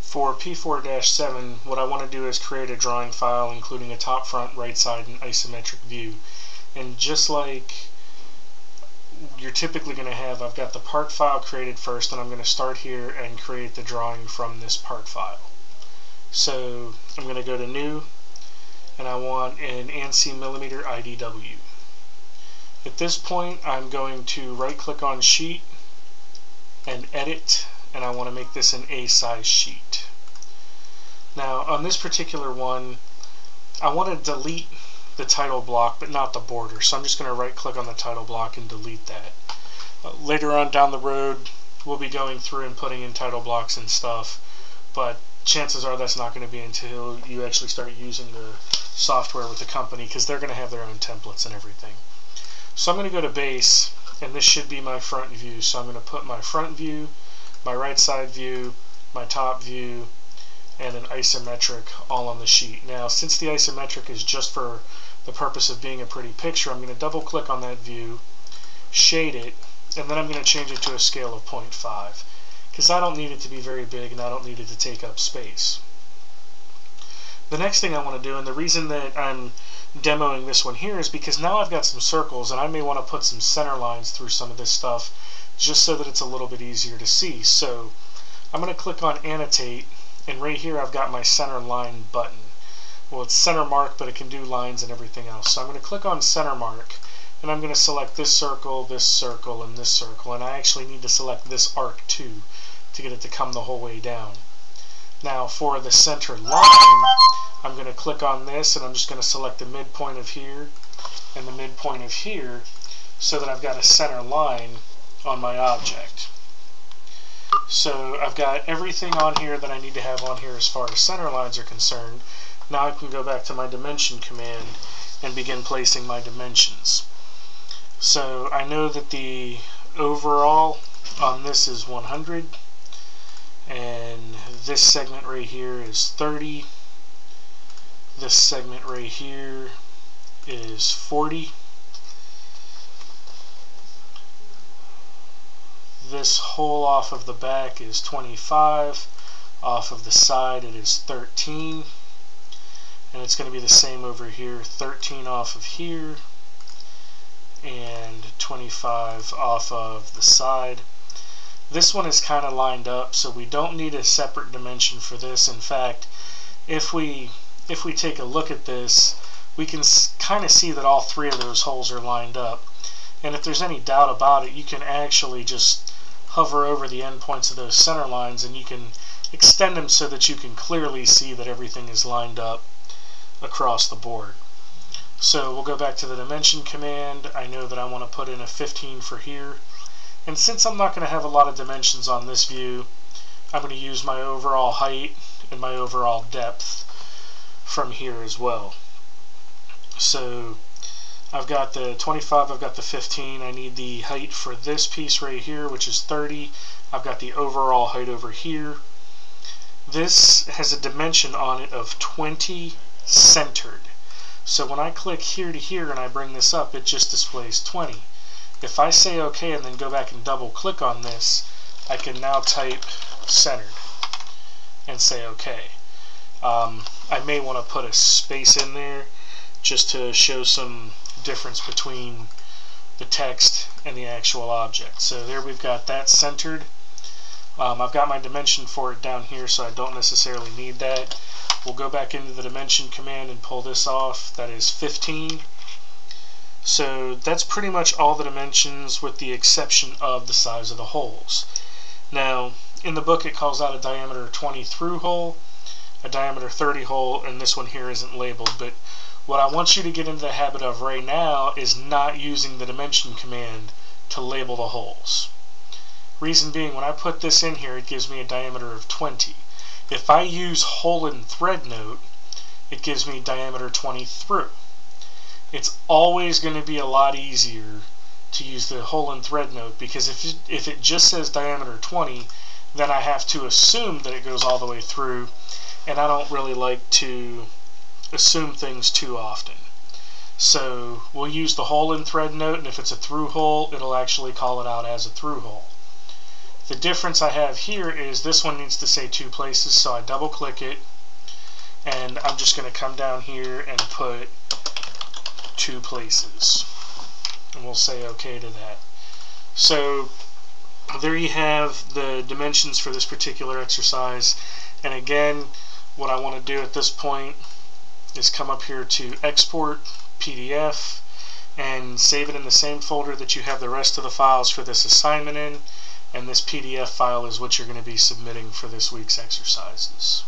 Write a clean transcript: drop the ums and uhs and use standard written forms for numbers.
For P4-7, what I want to do is create a drawing file including a top, front, right side, and isometric view. And just like you're typically going to have, I've got the part file created first, and I'm going to start here and create the drawing from this part file. So I'm going to go to New, and I want an ANSI millimeter IDW. At this point, I'm going to right-click on Sheet and Edit, and I want to make this an A-size sheet. Now, on this particular one, I want to delete the title block, but not the border. So I'm just going to right-click on the title block and delete that. Later on down the road, we'll be going through and putting in title blocks and stuff, but chances are that's not going to be until you actually start using the software with the company, because they're going to have their own templates and everything. So I'm going to go to Base, and this should be my front view. So I'm going to put my front view, my right side view, my top view, and an isometric all on the sheet. Now, since the isometric is just for the purpose of being a pretty picture, I'm going to double click on that view, shade it, and then I'm going to change it to a scale of 0.5, because I don't need it to be very big and I don't need it to take up space. The next thing I want to do, and the reason that I'm demoing this one here, is because now I've got some circles and I may want to put some center lines through some of this stuff just so that it's a little bit easier to see. So I'm going to click on Annotate, and right here I've got my center line button. Well, it's center mark, but it can do lines and everything else. So I'm going to click on center mark, and I'm going to select this circle, and this circle, and I actually need to select this arc too to get it to come the whole way down. Now for the center line, I'm going to click on this, and I'm just going to select the midpoint of here and the midpoint of here so that I've got a center line on my object. So I've got everything on here that I need to have on here as far as center lines are concerned. Now I can go back to my dimension command and begin placing my dimensions. So I know that the overall on this is 100, and this segment right here is 30. This segment right here is 40. This hole off of the back is 25. Off of the side it is 13. And it's going to be the same over here, 13 off of here and 25 off of the side. This one is kind of lined up, so we don't need a separate dimension for this. In fact, if we take a look at this, we can kind of see that all three of those holes are lined up. And if there's any doubt about it, you can actually just hover over the endpoints of those center lines, and you can extend them so that you can clearly see that everything is lined up across the board. So we'll go back to the dimension command. I know that I want to put in a 15 for here. And since I'm not going to have a lot of dimensions on this view, I'm going to use my overall height and my overall depth from here as well. So I've got the 25, I've got the 15. I need the height for this piece right here, which is 30. I've got the overall height over here. This has a dimension on it of 20 centered. So when I click here to here and I bring this up, it just displays 20. If I say OK and then go back and double click on this, I can now type centered and say OK. I may want to put a space in there just to show some difference between the text and the actual object. So there we've got that centered. I've got my dimension for it down here, so I don't necessarily need that. We'll go back into the dimension command and pull this off. That is 15. So that's pretty much all the dimensions with the exception of the size of the holes. Now, in the book it calls out a diameter 20 through hole, a diameter 30 hole, and this one here isn't labeled. But what I want you to get into the habit of right now is not using the dimension command to label the holes. Reason being, when I put this in here, it gives me a diameter of 20. If I use hole and thread note, it gives me diameter 20 through. It's always going to be a lot easier to use the hole and thread note, because if it just says diameter 20, then I have to assume that it goes all the way through, and I don't really like to assume things too often. So we'll use the hole and thread note, and if it's a through hole, it'll actually call it out as a through hole. The difference I have here is this one needs to say 2 places, so I double click it, and I'm just going to come down here and put 2 places, and we'll say OK to that. So there you have the dimensions for this particular exercise. And again, what I want to do at this point is come up here to Export PDF and save it in the same folder that you have the rest of the files for this assignment in, and this PDF file is what you're going to be submitting for this week's exercises.